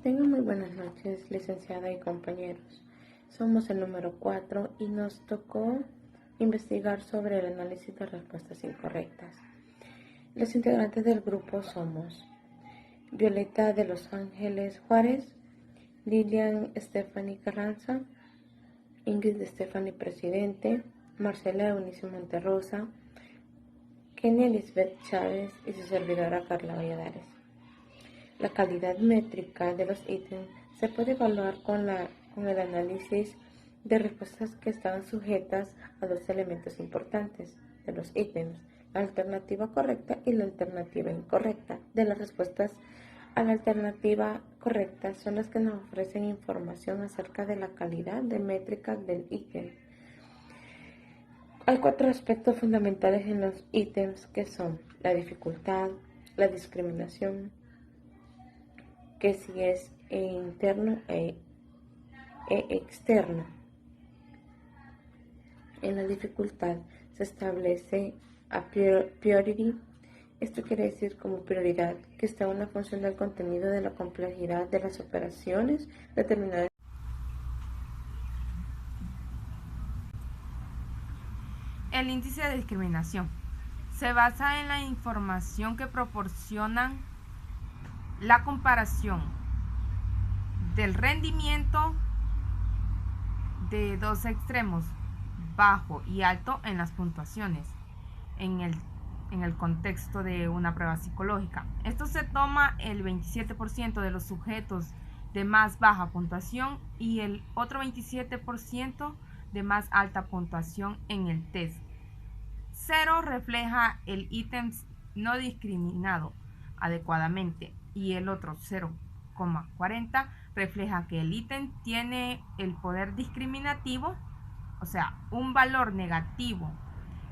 Tengan muy buenas noches, licenciada y compañeros. Somos el número 4 y nos tocó investigar sobre el análisis de respuestas incorrectas. Los integrantes del grupo somos Violeta de Los Ángeles Juárez, Lilian Stephanie Carranza, Ingrid Stephanie Presidente, Marcela Eunice Monterrosa, Kenia Elizabeth Chávez y su servidora Carla Valladares. La calidad métrica de los ítems se puede evaluar con el análisis de respuestas que estaban sujetas a dos elementos importantes de los ítems, la alternativa correcta y la alternativa incorrecta. De las respuestas a la alternativa correcta son las que nos ofrecen información acerca de la calidad de métricas del ítem. Hay 4 aspectos fundamentales en los ítems que son la dificultad, la discriminación, que si es interno e externo. En la dificultad se establece a priority. Esto quiere decir como prioridad que está una función del contenido de la complejidad de las operaciones determinadas. El índice de discriminación se basa en la información que proporcionan la comparación del rendimiento de dos extremos, bajo y alto, en las puntuaciones en el contexto de una prueba psicológica. Esto se toma el 27% de los sujetos de más baja puntuación y el otro 27% de más alta puntuación en el test. 0 refleja el ítem no discriminado adecuadamente y el otro 0,40 refleja que el ítem tiene el poder discriminativo, o sea, un valor negativo,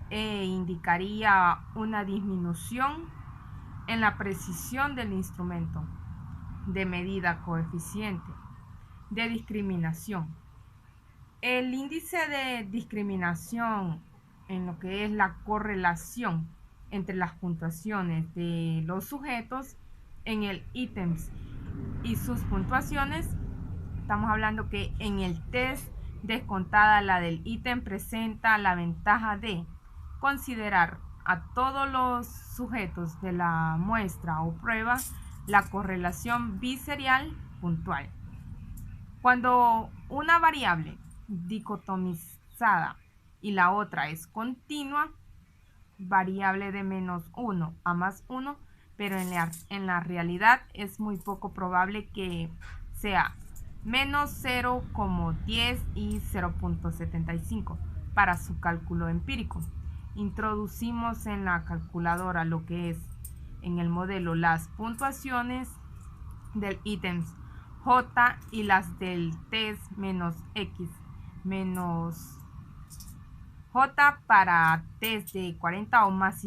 indicaría una disminución en la precisión del instrumento de medida coeficiente de discriminación. El índice de discriminación en lo que es la correlación entre las puntuaciones de los sujetos en el ítems y sus puntuaciones, estamos hablando que en el test descontada la del ítem presenta la ventaja de considerar a todos los sujetos de la muestra o prueba la correlación biserial puntual. Cuando una variable dicotomizada y la otra es continua, variable de -1 a +1, pero en la realidad es muy poco probable que sea -0,10 y 0,75 para su cálculo empírico. Introducimos en la calculadora lo que es en el modelo las puntuaciones del ítem J y las del test -X menos J para test de 40 o más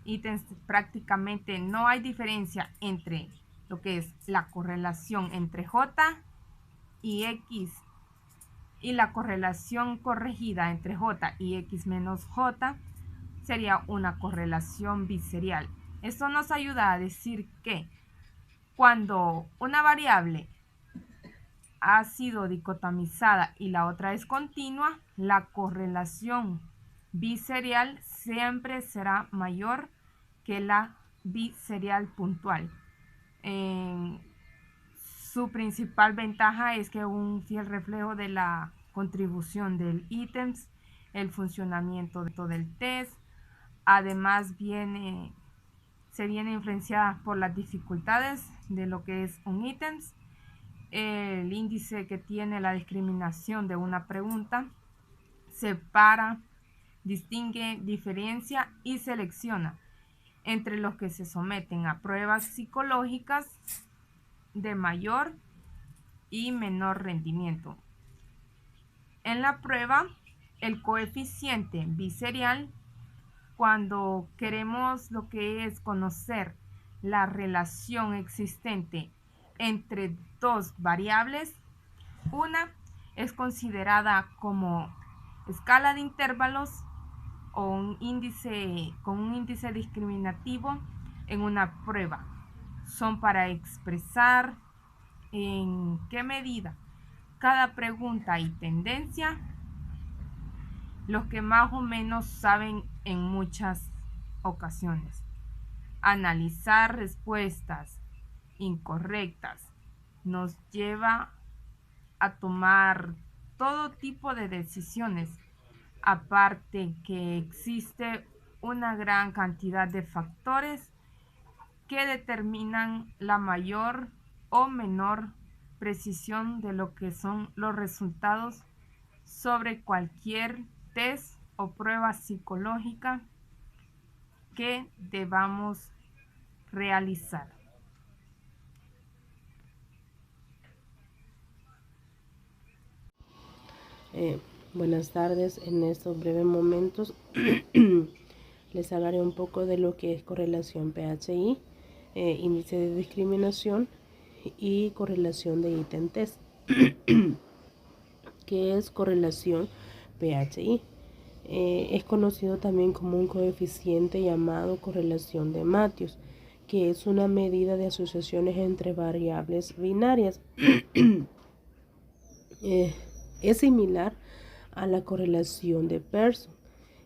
ítems. Prácticamente no hay diferencia entre lo que es la correlación entre J y X y la correlación corregida entre J y X menos J sería una correlación biserial. Esto nos ayuda a decir que cuando una variable ha sido dicotomizada y la otra es continua, la correlación biserial siempre será mayor que la biserial puntual. Su principal ventaja es que un fiel reflejo de la contribución del ítems, el funcionamiento del test, además se viene influenciada por las dificultades de lo que es un ítems, el índice que tiene la discriminación de una pregunta, separa, distingue, diferencia y selecciona entre los que se someten a pruebas psicológicas de mayor y menor rendimiento. En la prueba, el coeficiente biserial, cuando queremos lo que es conocer la relación existente entre dos variables, una es considerada como escala de intervalos o un índice con un índice discriminativo en una prueba. Son para expresar en qué medida cada pregunta y tendencia, los que más o menos saben en muchas ocasiones. Analizar respuestas incorrectas nos lleva a tomar todo tipo de decisiones, aparte que existe una gran cantidad de factores que determinan la mayor o menor precisión de lo que son los resultados sobre cualquier test o prueba psicológica que debamos realizar. Buenas tardes. En estos breves momentos les hablaré un poco de lo que es correlación PHI, índice de discriminación y correlación de ítem test. ¿Qué es correlación PHI? Es conocido también como un coeficiente llamado correlación de Matthews, que es una medida de asociaciones entre variables binarias. Es similar a la correlación de Pearson.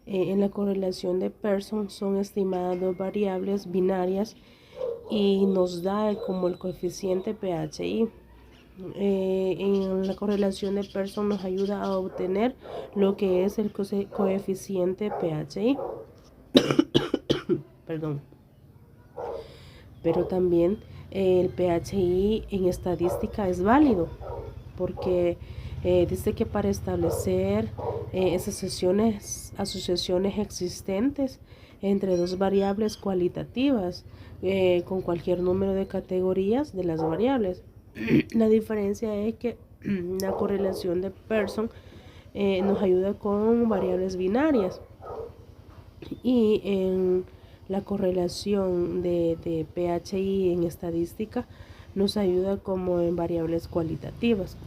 En la correlación de Pearson son estimadas dos variables binarias y nos da como el coeficiente PHI. En la correlación de Pearson nos ayuda a obtener lo que es el coeficiente PHI. Perdón. Pero también el PHI en estadística es válido porque dice que para establecer esas asociaciones existentes entre dos variables cualitativas con cualquier número de categorías de las variables. La diferencia es que la correlación de Pearson nos ayuda con variables binarias y en la correlación de PHI en estadística nos ayuda como en variables cualitativas.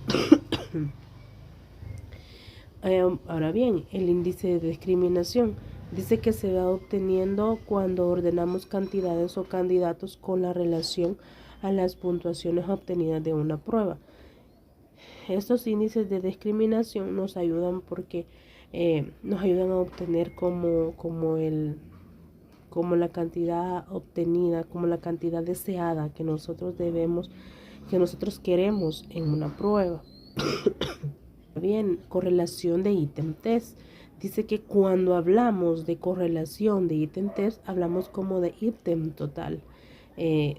Ahora bien, el índice de discriminación dice que se va obteniendo cuando ordenamos cantidades o candidatos con la relación a las puntuaciones obtenidas de una prueba. Estos índices de discriminación nos ayudan porque nos ayudan a obtener como la cantidad obtenida, como la cantidad deseada que nosotros queremos en una prueba. Bien, correlación de ítem test. Dice que cuando hablamos de correlación de ítem test, hablamos como de ítem total.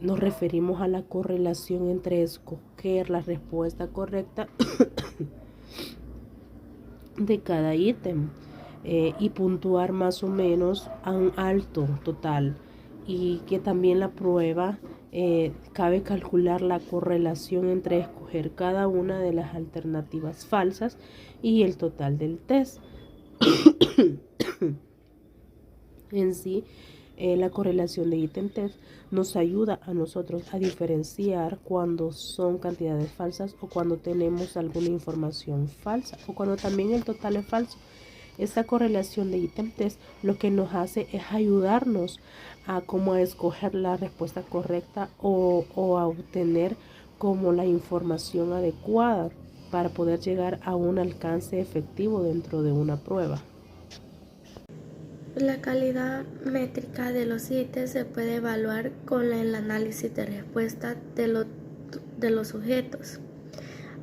Nos referimos a la correlación entre escoger la respuesta correcta de cada ítem y puntuar más o menos a un alto total, y que también la prueba cabe calcular la correlación entre escoger cada una de las alternativas falsas y el total del test. En sí, la correlación de ítem test nos ayuda a nosotros a diferenciar cuando son cantidades falsas o cuando tenemos alguna información falsa o cuando también el total es falso. Esta correlación de ítem test lo que nos hace es ayudarnos a escoger la respuesta correcta o a obtener como la información adecuada para poder llegar a un alcance efectivo dentro de una prueba. La calidad métrica de los ítems se puede evaluar con el análisis de respuesta de los sujetos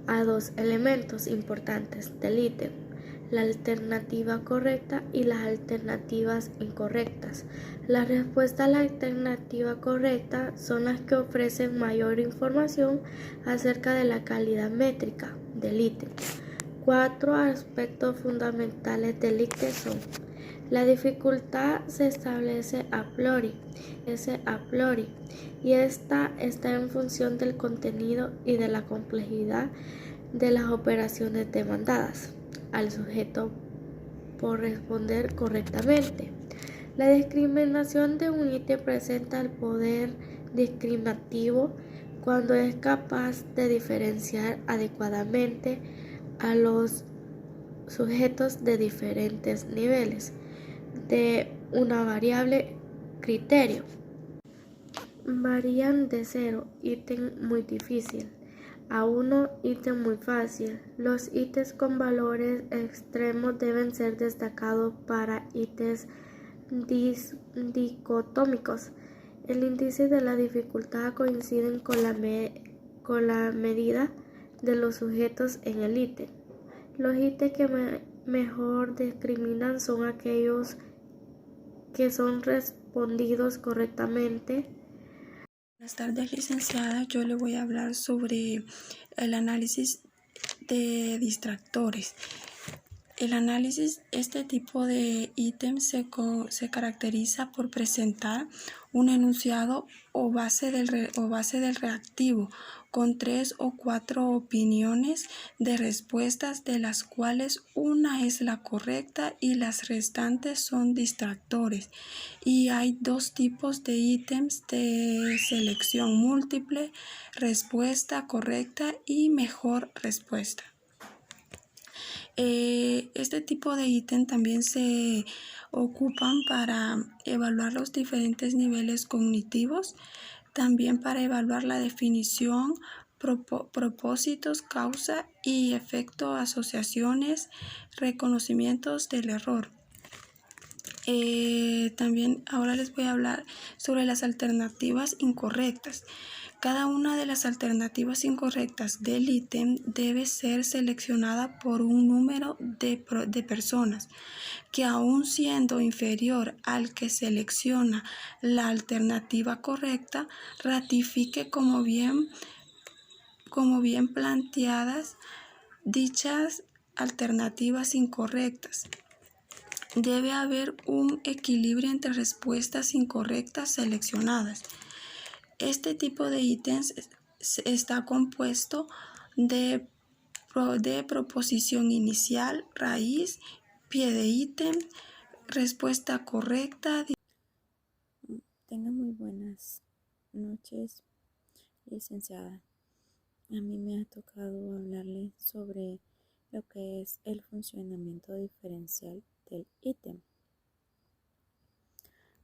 a dos elementos importantes del ítem: la alternativa correcta y las alternativas incorrectas. Las respuestas a la alternativa correcta son las que ofrecen mayor información acerca de la calidad métrica del ítem. 4 aspectos fundamentales del ítem son: la dificultad se establece a priori, y esta está en función del contenido y de la complejidad de las operaciones demandadas al sujeto por responder correctamente. La discriminación de un ítem presenta el poder discriminativo cuando es capaz de diferenciar adecuadamente a los sujetos de diferentes niveles de una variable criterio. Varían de 0, ítem muy difícil, a uno ítem muy fácil. Los ítems con valores extremos deben ser destacados para ítems dicotómicos. El índice de la dificultad coincide con la medida de los sujetos en el ítem. Los ítems que mejor discriminan son aquellos que son respondidos correctamente. Buenas tardes, licenciada. Yo le voy a hablar sobre el análisis de distractores. El análisis, este tipo de ítems se caracteriza por presentar un enunciado o base del reactivo con 3 o 4 opiniones de respuestas, de las cuales una es la correcta y las restantes son distractores. Y hay 2 tipos de ítems de selección múltiple: respuesta correcta y mejor respuesta. Este tipo de ítem también se ocupan para evaluar los diferentes niveles cognitivos, también para evaluar la definición, propósitos, causa y efecto, asociaciones, reconocimientos del error. También ahora les voy a hablar sobre las alternativas incorrectas. Cada una de las alternativas incorrectas del ítem debe ser seleccionada por un número de personas que, aun siendo inferior al que selecciona la alternativa correcta, ratifique como bien planteadas dichas alternativas incorrectas. Debe haber un equilibrio entre respuestas incorrectas seleccionadas. Este tipo de ítems está compuesto de proposición inicial, raíz, pie de ítem, respuesta correcta. Tenga muy buenas noches, licenciada. A mí me ha tocado hablarle sobre lo que es el funcionamiento diferencial del ítem.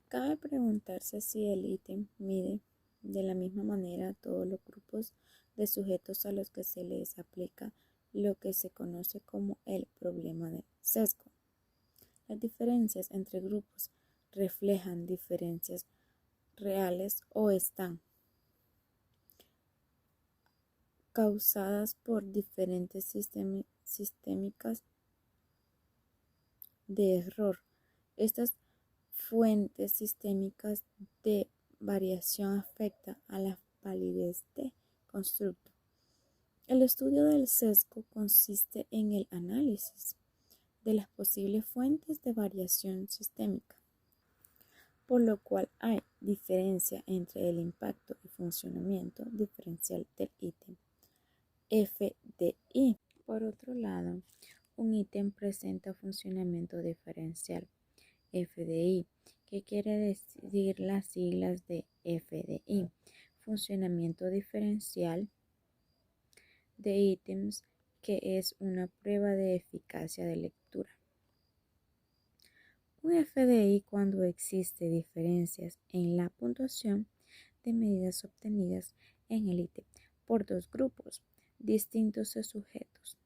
Cabe preguntarse si el ítem mide de la misma manera todos los grupos de sujetos a los que se les aplica lo que se conoce como el problema del sesgo. Las diferencias entre grupos reflejan diferencias reales o están causadas por diferentes sistémicas de error. Estas fuentes sistémicas de variación afectan a la validez del constructo. El estudio del sesgo consiste en el análisis de las posibles fuentes de variación sistémica, por lo cual hay diferencia entre el impacto y funcionamiento diferencial del ítem FDI. Por otro lado, un ítem presenta funcionamiento diferencial FDI, que quiere decir las siglas de FDI, funcionamiento diferencial de ítems, que es una prueba de eficacia de lectura. Un FDI cuando existe diferencias en la puntuación de medidas obtenidas en el ítem por 2 grupos distintos de sujetos,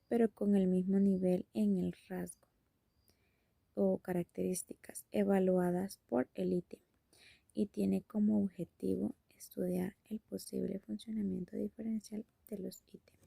pero con el mismo nivel en el rasgo o características evaluadas por el ítem, y tiene como objetivo estudiar el posible funcionamiento diferencial de los ítems.